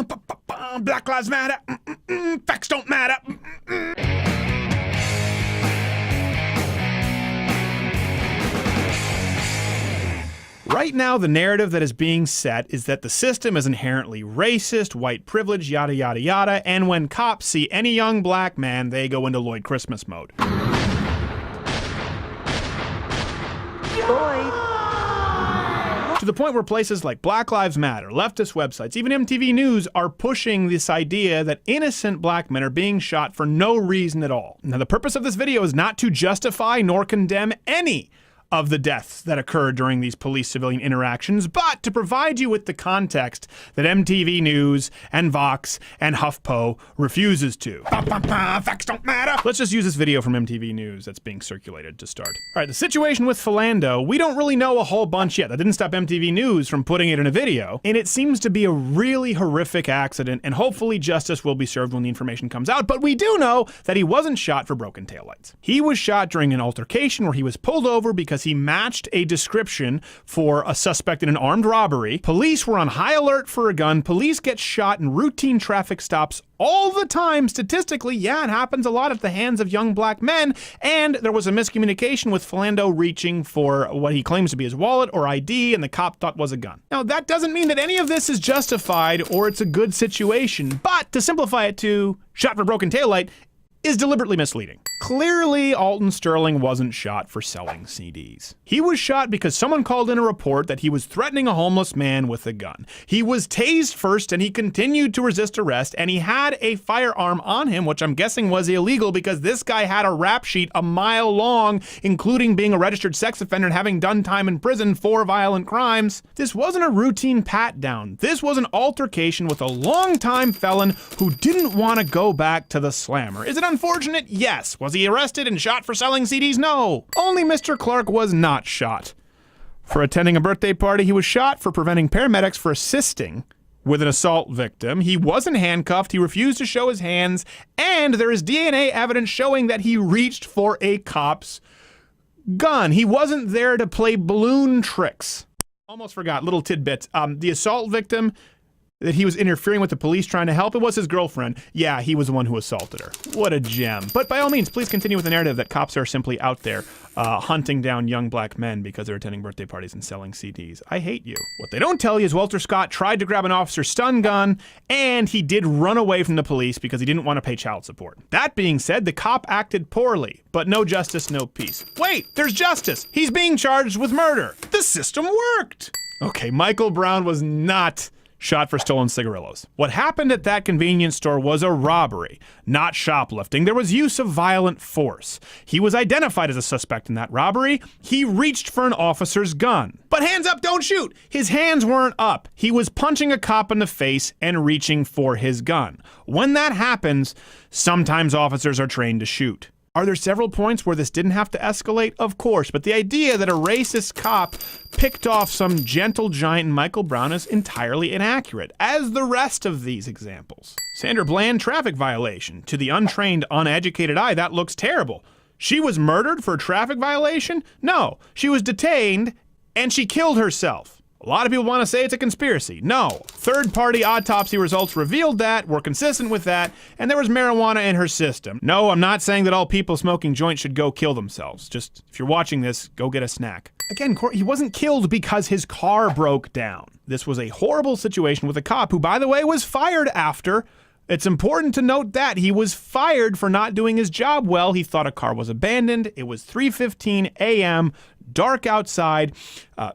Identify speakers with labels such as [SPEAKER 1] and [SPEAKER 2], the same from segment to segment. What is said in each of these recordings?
[SPEAKER 1] Black Lives Matter. Facts don't matter. Right now, the narrative that is being set is that the system is inherently racist, white privilege, yada, yada, yada, and when cops see any young black man, they go into Lloyd Christmas mode.
[SPEAKER 2] Lloyd.
[SPEAKER 1] To the point where places like Black Lives Matter, leftist websites, even MTV News are pushing this idea that innocent black men are being shot for no reason at all. Now, the purpose of this video is not to justify nor condemn any of the deaths that occurred during these police-civilian interactions, but to provide you with the context that MTV News and Vox and HuffPo refuses to. Facts don't matter. Let's just use this video from MTV News that's being circulated to start. All right, the situation with Philando, we don't really know a whole bunch yet. That didn't stop MTV News from putting it in a video, and it seems to be a really horrific accident, and hopefully justice will be served when the information comes out, but we do know that he wasn't shot for broken taillights. He was shot during an altercation where he was pulled over because he matched a description for a suspect in an armed robbery. Police were on high alert for a gun. Police get shot in routine traffic stops all the time. Statistically, yeah, it happens a lot at the hands of young black men. And there was a miscommunication with Philando reaching for what he claims to be his wallet or ID, and the cop thought was a gun. Now, that doesn't mean that any of this is justified or it's a good situation, but to simplify it to shot for broken taillight is deliberately misleading. Clearly, Alton Sterling wasn't shot for selling CDs. He was shot because someone called in a report that he was threatening a homeless man with a gun. He was tased first and he continued to resist arrest, and he had a firearm on him, which I'm guessing was illegal because this guy had a rap sheet a mile long, including being a registered sex offender and having done time in prison for violent crimes. This wasn't a routine pat down. This was an altercation with a longtime felon who didn't want to go back to the slammer. Is it unfortunate? Yes. Was he arrested and shot for selling CDs? No. Only Mr. Clark was not shot for attending a birthday party. He was shot for preventing paramedics from assisting with an assault victim. He wasn't handcuffed. He refused to show his hands. And there is DNA evidence showing that he reached for a cop's gun. He wasn't there to play balloon tricks. Almost forgot, little tidbits. The assault victim that he was interfering with the police trying to help, it was his girlfriend. Yeah, he was the one who assaulted her. What a gem. But by all means, please continue with the narrative that cops are simply out there hunting down young black men because they're attending birthday parties and selling CDs. I hate you. What they don't tell you is Walter Scott tried to grab an officer's stun gun, and he did run away from the police because he didn't want to pay child support. That being said, the cop acted poorly, but no justice, no peace. Wait, there's justice. He's being charged with murder. The system worked. Okay, Michael Brown was not shot for stolen cigarillos. What happened at that convenience store was a robbery, not shoplifting. There was use of violent force. He was identified as a suspect in that robbery. He reached for an officer's gun. But hands up, don't shoot! His hands weren't up. He was punching a cop in the face and reaching for his gun. When that happens, sometimes officers are trained to shoot. Are there several points where this didn't have to escalate? Of course, but the idea that a racist cop picked off some gentle giant Michael Brown is entirely inaccurate, as the rest of these examples. Sandra Bland, traffic violation. To the untrained, uneducated eye, that looks terrible. She was murdered for a traffic violation? No, she was detained and she killed herself. A lot of people want to say it's a conspiracy. No. Third-party autopsy results revealed that, were consistent with that, and there was marijuana in her system. No, I'm not saying that all people smoking joints should go kill themselves. Just, if you're watching this, go get a snack. Again, he wasn't killed because his car broke down. This was a horrible situation with a cop who, by the way, was fired after. It's important to note that he was fired for not doing his job well. He thought a car was abandoned. It was 3:15 a.m., dark outside.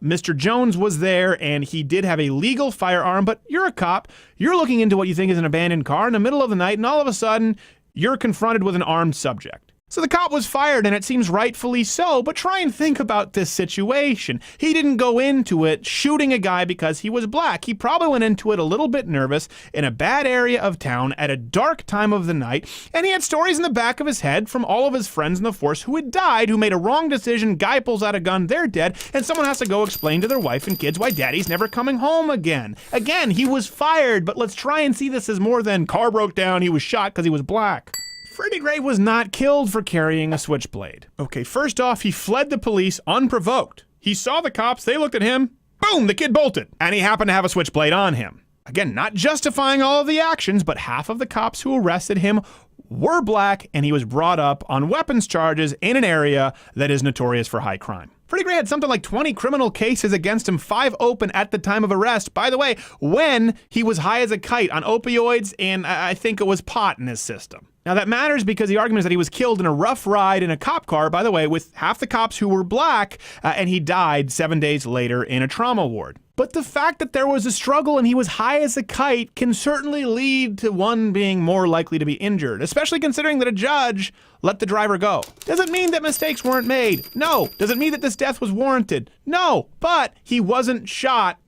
[SPEAKER 1] Mr. Jones was there, and he did have a legal firearm, but you're a cop. You're looking into what you think is an abandoned car in the middle of the night, and all of a sudden, you're confronted with an armed subject. So the cop was fired, and it seems rightfully so, but try and think about this situation. He didn't go into it shooting a guy because he was black. He probably went into it a little bit nervous in a bad area of town at a dark time of the night, and he had stories in the back of his head from all of his friends in the force who had died, who made a wrong decision, guy pulls out a gun, they're dead, and someone has to go explain to their wife and kids why daddy's never coming home again. Again, he was fired, but let's try and see this as more than car broke down, he was shot because he was black. Freddie Gray was not killed for carrying a switchblade. Okay, first off, he fled the police unprovoked. He saw the cops, they looked at him, boom, the kid bolted. And he happened to have a switchblade on him. Again, not justifying all of the actions, but half of the cops who arrested him were black, and he was brought up on weapons charges in an area that is notorious for high crime. Freddie Gray had something like 20 criminal cases against him, 5 open at the time of arrest. By the way, when he was high as a kite on opioids, and I think it was pot in his system. Now that matters because the argument is that he was killed in a rough ride in a cop car, by the way, with half the cops who were black, and he died 7 days later in a trauma ward. But the fact that there was a struggle and he was high as a kite can certainly lead to one being more likely to be injured, especially considering that a judge let the driver go. Does it mean that mistakes weren't made? No. Does it mean that this death was warranted? No. But he wasn't shot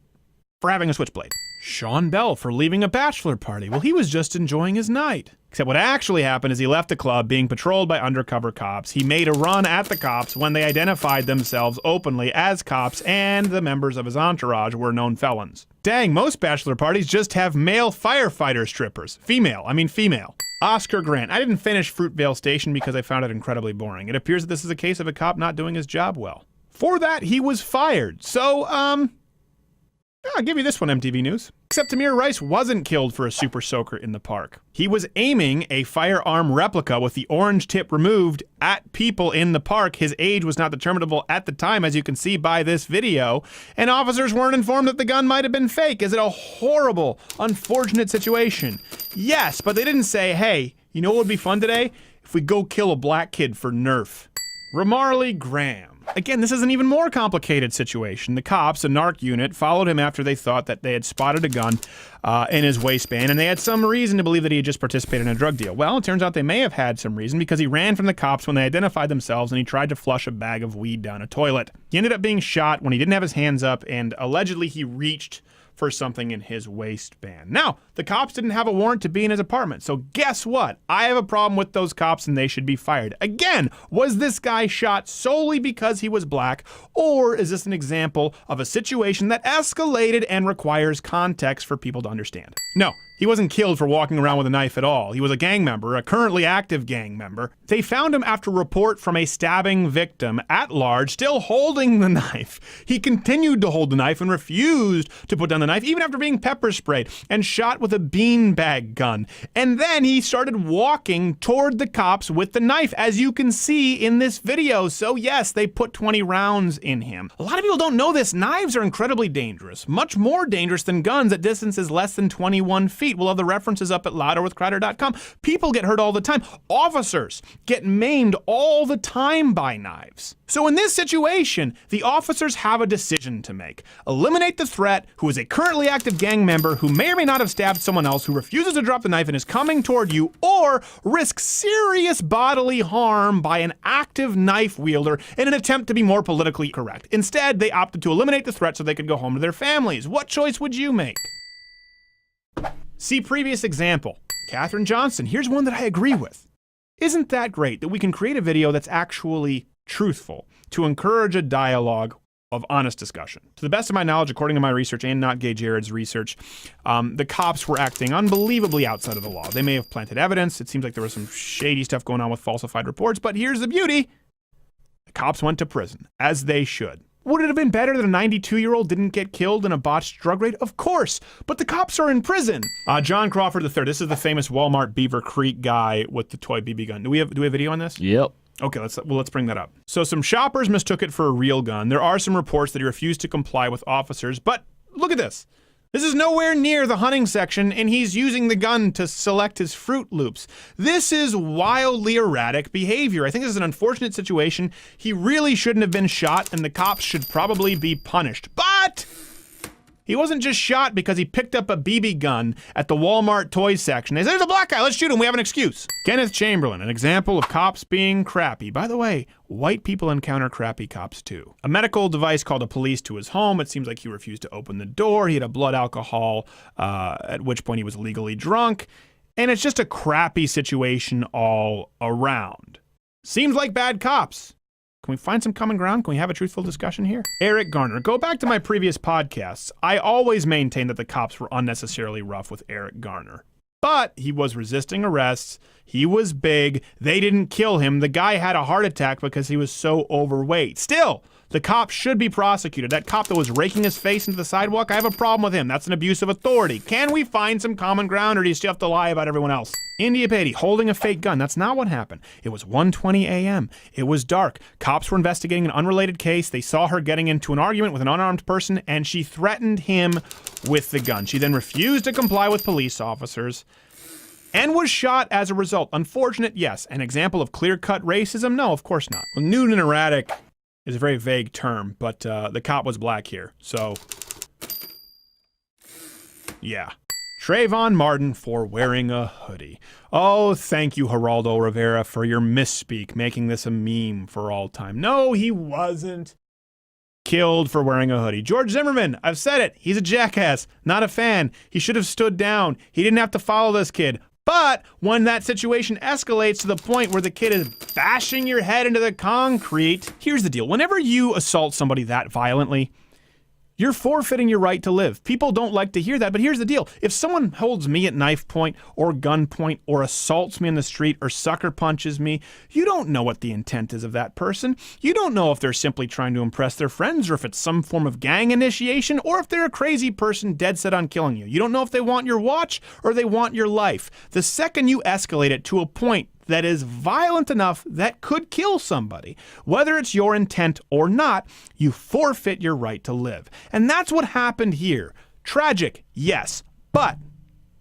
[SPEAKER 1] for having a switchblade. Sean Bell for leaving a bachelor party. Well, he was just enjoying his night. Except what actually happened is he left the club being patrolled by undercover cops. He made a run at the cops when they identified themselves openly as cops, and the members of his entourage were known felons. Dang, most bachelor parties just have male firefighter strippers. Female. Oscar Grant. I didn't finish Fruitvale Station because I found it incredibly boring. It appears that this is a case of a cop not doing his job well. For that, he was fired. So, I'll give you this one, MTV News. Except Tamir Rice wasn't killed for a super soaker in the park. He was aiming a firearm replica with the orange tip removed at people in the park. His age was not determinable at the time, as you can see by this video, and officers weren't informed that the gun might have been fake. Is it a horrible, unfortunate situation? Yes, but they didn't say, hey, you know what would be fun today? If we go kill a black kid for Nerf. Ramarley Graham. Again, this is an even more complicated situation. The cops, a narc unit, followed him after they thought that they had spotted a gun in his waistband, and they had some reason to believe that he had just participated in a drug deal. Well, it turns out they may have had some reason because he ran from the cops when they identified themselves and he tried to flush a bag of weed down a toilet. He ended up being shot when he didn't have his hands up, and allegedly he reached for something in his waistband. Now, the cops didn't have a warrant to be in his apartment, so guess what? I have a problem with those cops and they should be fired. Again, was this guy shot solely because he was black, or is this an example of a situation that escalated and requires context for people to understand? No. He wasn't killed for walking around with a knife at all. He was a gang member, a currently active gang member. They found him after a report from a stabbing victim at large, still holding the knife. He continued to hold the knife and refused to put down the knife, even after being pepper sprayed and shot with a beanbag gun. And then he started walking toward the cops with the knife, as you can see in this video. So yes, they put 20 rounds in him. A lot of people don't know this. Knives are incredibly dangerous, much more dangerous than guns at distances less than 21 feet. We'll have the references up at louderwithcrowder.com. People get hurt all the time. Officers get maimed all the time by knives. So in this situation, the officers have a decision to make. Eliminate the threat, who is a currently active gang member who may or may not have stabbed someone else, who refuses to drop the knife and is coming toward you, or risk serious bodily harm by an active knife wielder in an attempt to be more politically correct. Instead, they opted to eliminate the threat so they could go home to their families. What choice would you make? See previous example. Katherine Johnson. Here's one that I agree with. Isn't that great that we can create a video that's actually truthful to encourage a dialogue of honest discussion? To the best of my knowledge, according to my research and Not Gay Jared's research, the cops were acting unbelievably outside of the law. They may have planted evidence. It seems like there was some shady stuff going on with falsified reports, but here's the beauty. The cops went to prison, as they should. Would it have been better that a 92-year-old didn't get killed in a botched drug raid? Of course, but the cops are in prison. John Crawford III. This is the famous Walmart Beaver Creek guy with the toy BB gun. Do we have video on this?
[SPEAKER 2] Yep.
[SPEAKER 1] Okay, let's bring that up. So some shoppers mistook it for a real gun. There are some reports that he refused to comply with officers, but look at this. This is nowhere near the hunting section, and he's using the gun to select his Fruit Loops. This is wildly erratic behavior. I think this is an unfortunate situation. He really shouldn't have been shot, and the cops should probably be punished. But he wasn't just shot because he picked up a BB gun at the Walmart toys section. They said, there's a black guy, let's shoot him, we have an excuse. Kenneth Chamberlain, an example of cops being crappy. By the way, white people encounter crappy cops too. A medical device called the police to his home. It seems like he refused to open the door. He had a blood alcohol, at which point he was legally drunk. And it's just a crappy situation all around. Seems like bad cops. Can we find some common ground? Can we have a truthful discussion here? Eric Garner. Go back to my previous podcasts. I always maintained that the cops were unnecessarily rough with Eric Garner. But he was resisting arrests. He was big. They didn't kill him. The guy had a heart attack because he was so overweight. Still, The cop should be prosecuted. That cop that was raking his face into the sidewalk, I have a problem with him. That's an abuse of authority. Can we find some common ground, or do you still have to lie about everyone else? India Patey holding a fake gun. That's not what happened. It was 1:20 a.m. It was dark. Cops were investigating an unrelated case. They saw her getting into an argument with an unarmed person, and she threatened him with the gun. She then refused to comply with police officers and was shot as a result. Unfortunate, yes. An example of clear-cut racism? No, of course not. Well, nude and erratic is a very vague term, but the cop was black here, so yeah. Trayvon Martin for wearing a hoodie. Oh, thank you, Geraldo Rivera, for your misspeak, making this a meme for all time. No, he wasn't killed for wearing a hoodie. George Zimmerman, I've said it. He's a jackass. Not a fan. He should have stood down. He didn't have to follow this kid. But when that situation escalates to the point where the kid is bashing your head into the concrete, here's the deal. Whenever you assault somebody that violently, you're forfeiting your right to live. People don't like to hear that, but here's the deal. If someone holds me at knife point or gun point or assaults me in the street or sucker punches me, you don't know what the intent is of that person. You don't know if they're simply trying to impress their friends or if it's some form of gang initiation or if they're a crazy person dead set on killing you. You don't know if they want your watch or they want your life. The second you escalate it to a point that is violent enough that could kill somebody, whether it's your intent or not, you forfeit your right to live. And that's what happened here. Tragic, yes, but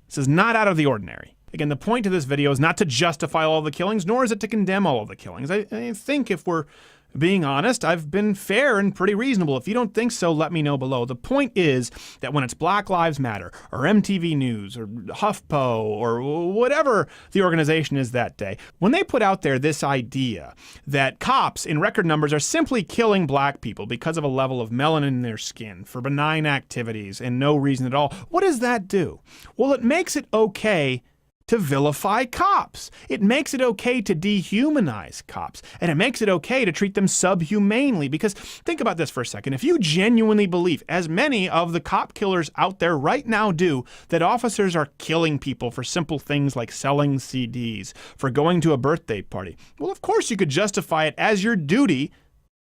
[SPEAKER 1] this is not out of the ordinary. Again, the point of this video is not to justify all of the killings, nor is it to condemn all of the killings. I think if we're being honest, I've been fair and pretty reasonable. If you don't think so, let me know below. The point is that when it's Black Lives Matter, or MTV News, or HuffPo, or whatever the organization is that day, when they put out there this idea that cops in record numbers are simply killing black people because of a level of melanin in their skin for benign activities and no reason at all, what does that do? Well, it makes it okay to vilify cops. It makes it okay to dehumanize cops. And it makes it okay to treat them subhumanely. Because think about this for a second. If you genuinely believe, as many of the cop killers out there right now do, that officers are killing people for simple things like selling CDs, for going to a birthday party, well, of course you could justify it as your duty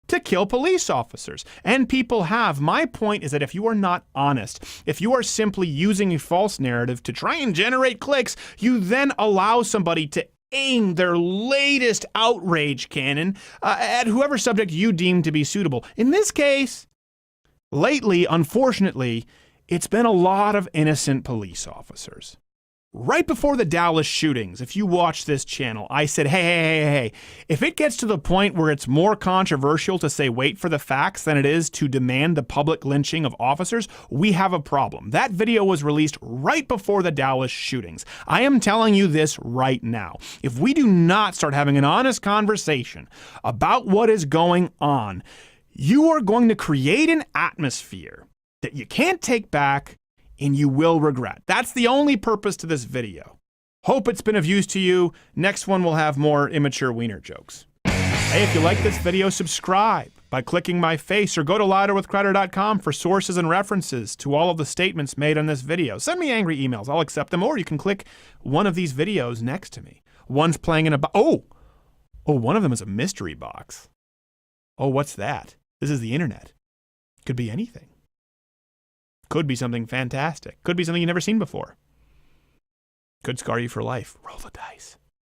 [SPEAKER 1] to kill police officers. And people have. My point is that if you are not honest, if you are simply using a false narrative to try and generate clicks, you then allow somebody to aim their latest outrage cannon at whoever subject you deem to be suitable. In this case, lately, unfortunately, it's been a lot of innocent police officers. Right before the Dallas shootings, if you watch this channel, I said, hey, if it gets to the point where it's more controversial to say wait for the facts than it is to demand the public lynching of officers, we have a problem. That video was released right before the Dallas shootings. I am telling you this right now. If we do not start having an honest conversation about what is going on, you are going to create an atmosphere that you can't take back and you will regret. That's the only purpose to this video. Hope it's been of use to you. Next one will have more immature wiener jokes. Hey, if you like this video, subscribe by clicking my face or go to louderwithcrowder.com for sources and references to all of the statements made on this video. Send me angry emails. I'll accept them, or you can click one of these videos next to me. One's playing in a one of them is a mystery box. Oh, what's that? This is the internet. Could be anything. Could be something fantastic. Could be something you've never seen before. Could scar you for life. Roll the dice.